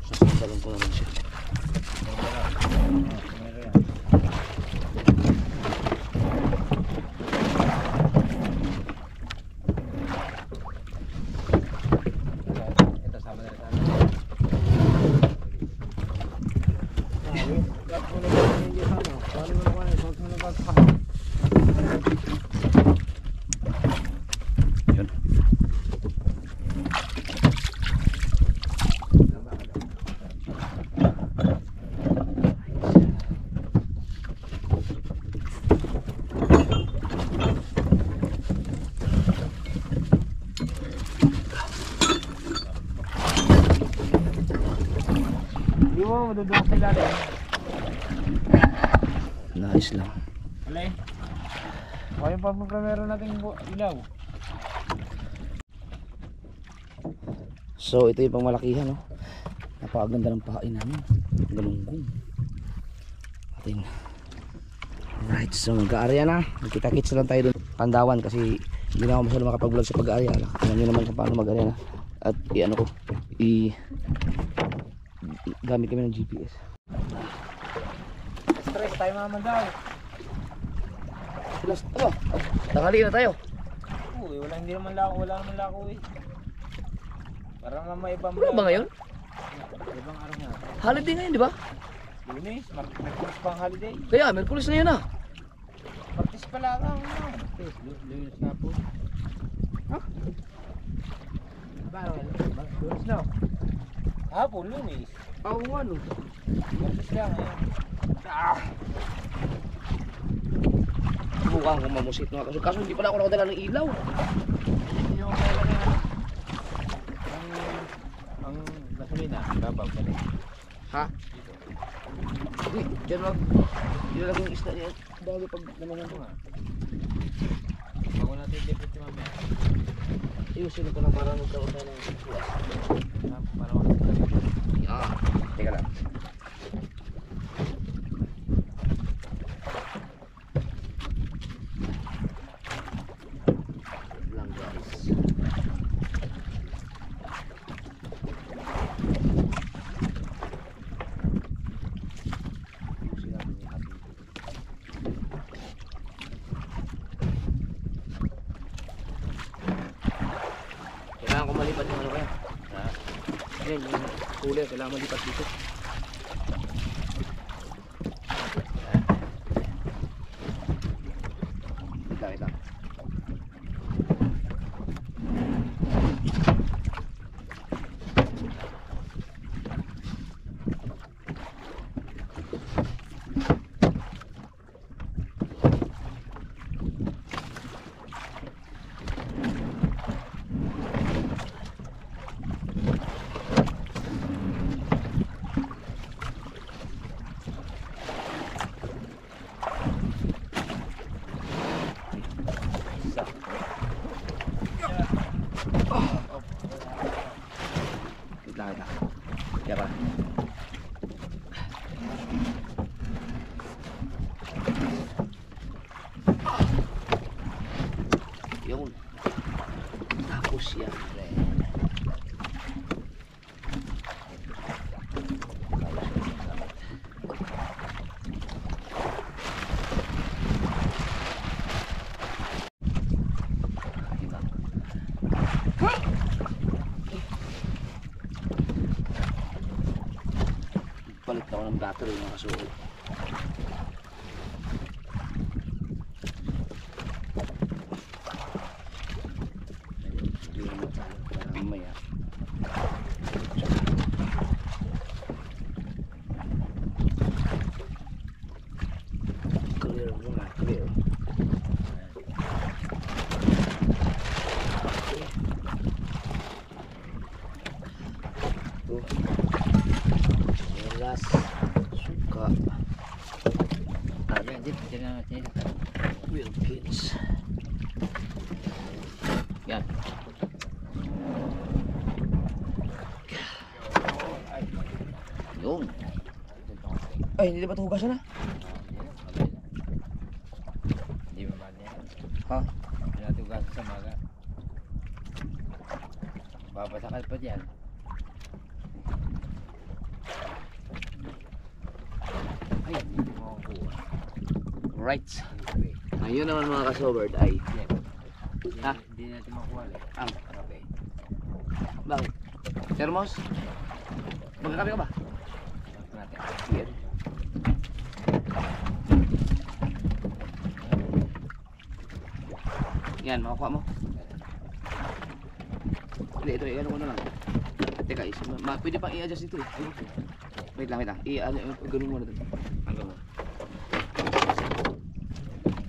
Sasasalong ko naman siya. Ito, sama na rin. Yun. Hindi mo madudukot sa ilalim. Nice lang. Alay. Kaya pa meron nating ilaw. So ito yung pangmalakihan, no? Napakaganda ng pain namin. Galunggong. Atin. Alright, so mag-aarya na. Magkita-kits lang tayo doon. Pandawan kasi hindi na ako masyado makapag-vlog sa pag-aarya. Alam nyo naman kung paano mag-aarya na. At i-ano ko, gamit kami ng GPS. Stress tayo naman daw. Last, tanghali na tayo. Uy, hindi naman lako eh. Parang may ibang Wala ba ngayon? ibang araw nga. Holiday ngayon, di ba? Lunes, Merkulis pang holiday. Kaya, Merkulis na yun ah. pala ka. Lunes nga po. Ha? Lunes na. Hapon, lunes. Oo nga no. Lunes lang eh. Mukhang kumamusit mga kaso. Kaso hindi pala ako nakadala ng ilaw. Yung kailan na ano? Ang gasolina, babaw ka rin. Ha? Hindi, dyan wag. Dyan lang yung isda niya. Bago pag namangan ko nga. Bago natin yung deputy mamaya. Ayusin ko lang para magkaroon tayo ng suwas. Para makakita. Ah, teka lang. Lang guys. Ayusin natin yung happy. Kailangan ko malipat yung ano kaya? Ha? Ayan, yung cooler, kailangan malipat dito. Wait lang. Wait lang. Kaya pa. Yun. Tapos yan. Palit ako ng battery mga kasuot. Mamaya. Clear muna, clear. Jelas, suka. Ada aja jalan natin. Wilkins. Yan. Yun. Ay, hindi ba ito hugasan na? Hindi mo ba yan? Ha? Hindi natin ugas sa maga. Babasakal pa dyan. Ay, Hindi mo kuha. right. Ngayon naman mga kasoberd ay Ha? Hindi natin makuha eh. ang bakit? Thermos? Magkakape ka ba? Tapos natin. Sige. Yan, makukuha mo. Hindi, ito, i-ano ko na lang. Teka, pwede pang i-adjust ito eh. Wait lang. Ganun mo na ito. Hanggang mo.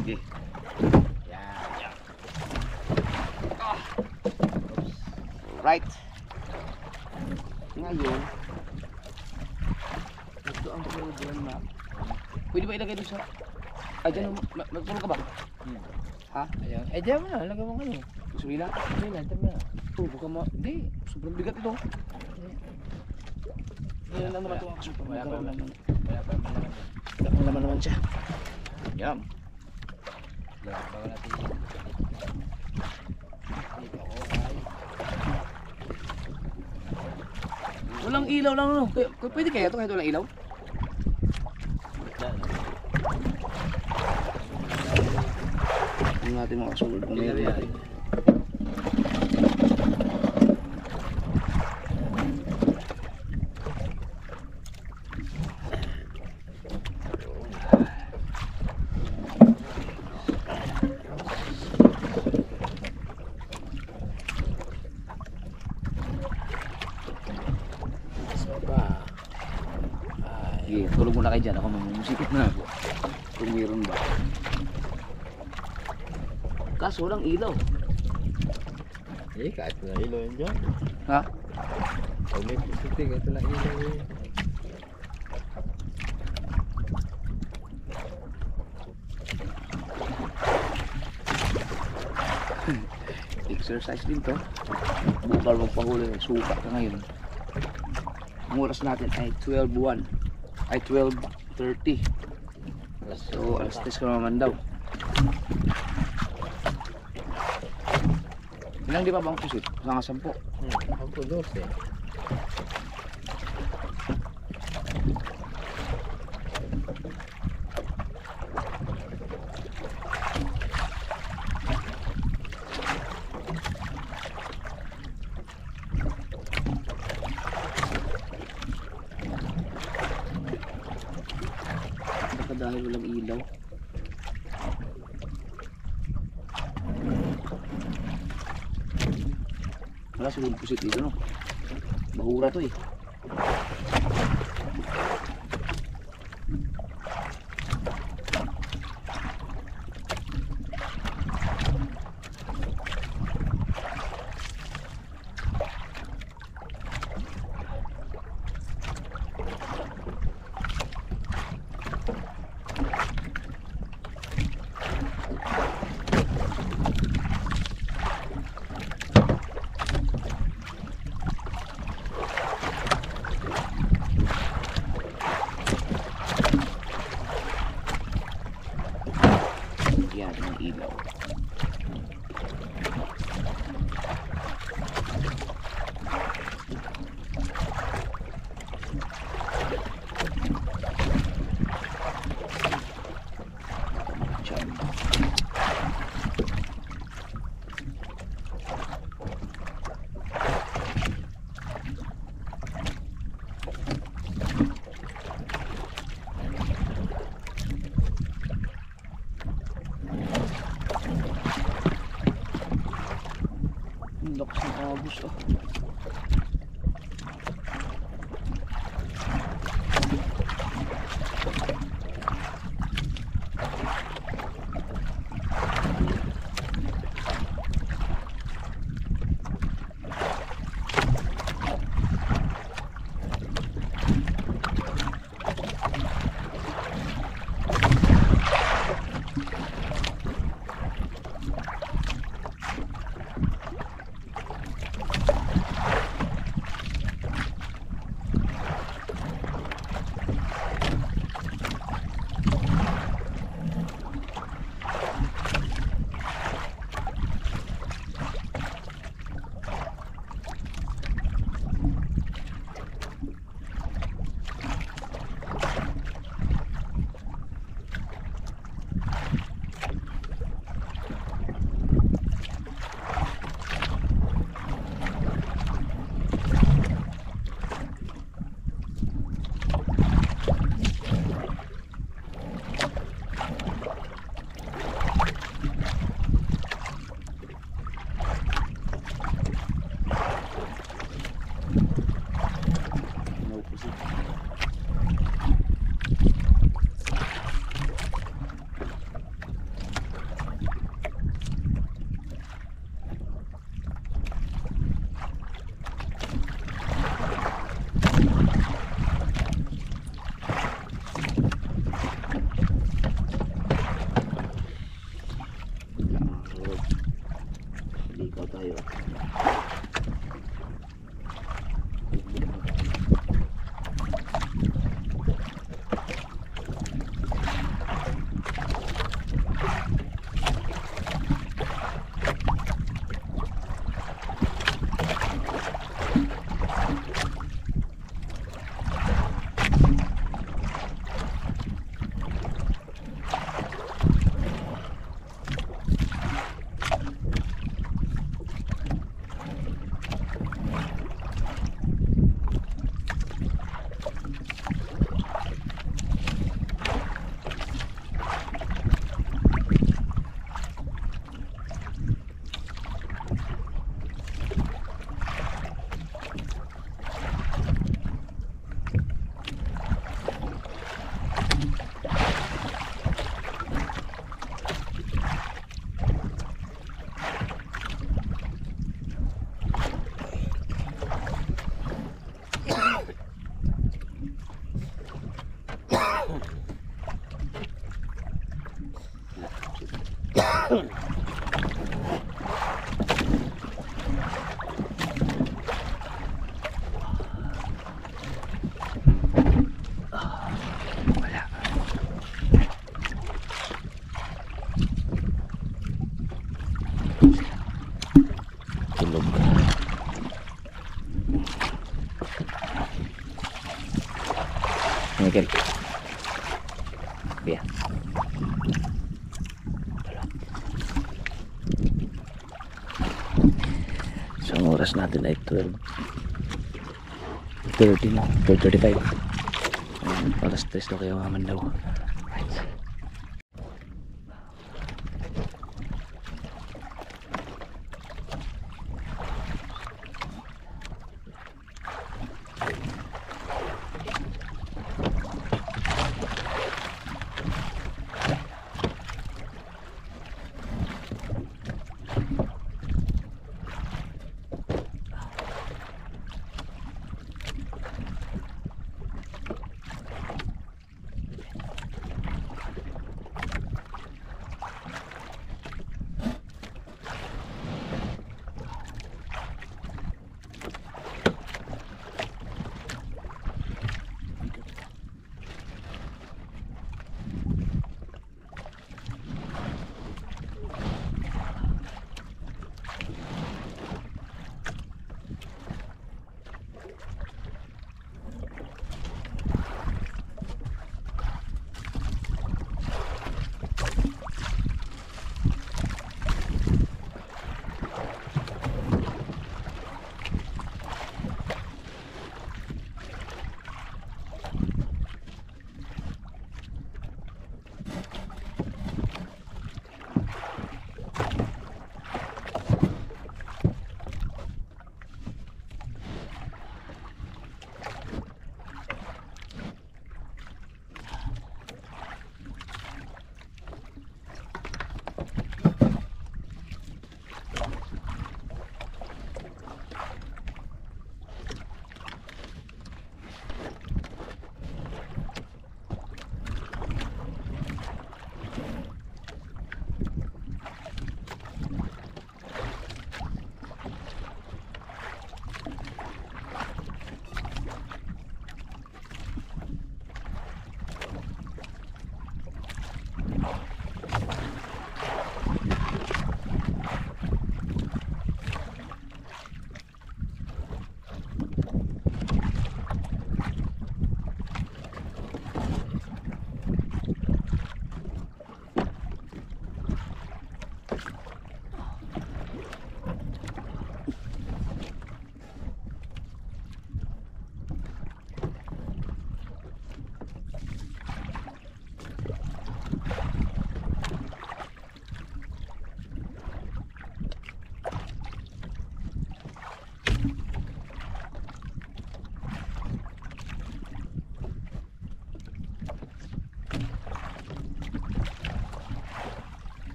Okay. Yan. Right. Ngayon, ito ang program map. Pwede ba ilagay doon sa... Ah, dyan, magtulog ka ba? Ha? Ayan. Eh, diyan mo na. Lagay mo kayo. Gusto mo ila? Hindi na. Tama na. Huwag ka ma... Hindi, sobrang bigat ito. Ganyan lang naman ito ang super. Wala pa Magkaroon naman. naman. Wala pa naman. Dakong naman naman siya. Yan. Bago natin yun. Dito ako ay. Walang ilaw lang ano. Pwede kaya ito kahit walang ilaw? Tingnan natin mga kasunod kung meron natin. Sige, tulog muna kayo dyan. Ako mamusikip na ako. Kung meron ba. Kaso walang ilaw. Eh, kahit na ilaw yan dyan. Ha? Pag may pusiting, ito na ilaw eh. Exercise din to. Bukal magpahuli. Suka ka ngayon. Ang oras natin ay 12:01. Ay 12:30. So, alas 3 ka naman daw. Ilang di pa bang pusit? Mga 10. Ang pulos eh. Baka dahil walang ilaw. Wala siguro pusit dito, no? Bahura to eh. Yan ang ilaw. Diyan. Ang lakas ng agos ah. Wala. Tulog. Michael. Kuya. So ang oras natin ay 12:30 na, 12:35. Alas 3 na kayo maman daw. Right.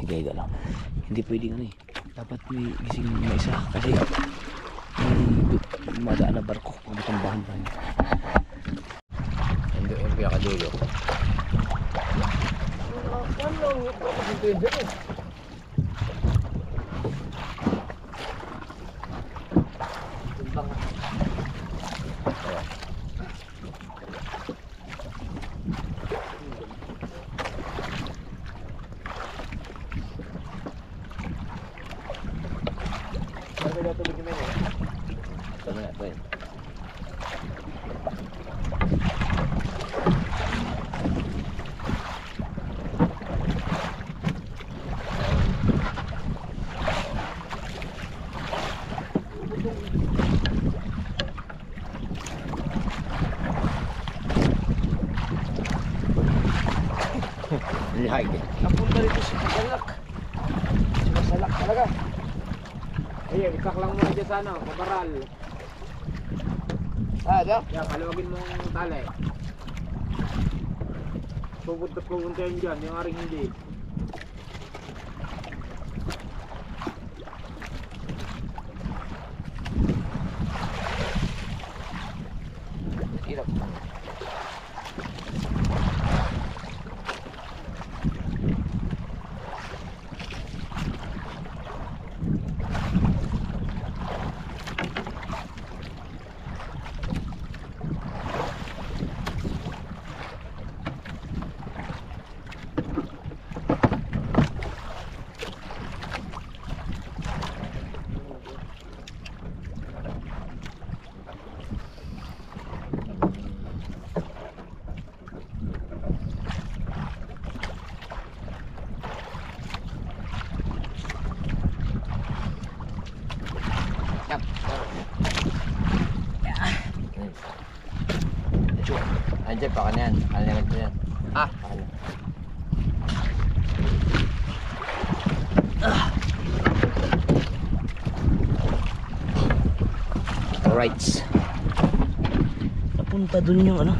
Higay lang. Hindi pwedeng ano eh. Dapat may gising na isa kasi may madaan na barko kung matambahan pa niya. Hindi yung pinakadulo. Mahigit. Napunta dito si Masalak. Si Masalak talaga. Ayun, ikak lang muna dyan sa ano, pabaral. Ano? Yan, kalawagin mong tali. Pupunta yan dyan, yung aring hindi. Hirap. Andiyan, baka na yan. Ano naman ito yan? Ah. Baka na. Alright. Napunta dun yung ano.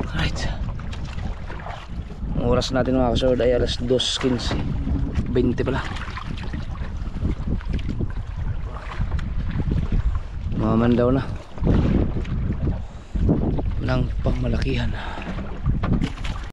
Alright. Ang oras natin mga kasord ay alas 2:15. 20 pala. Maman daw na ng pangmalakihan.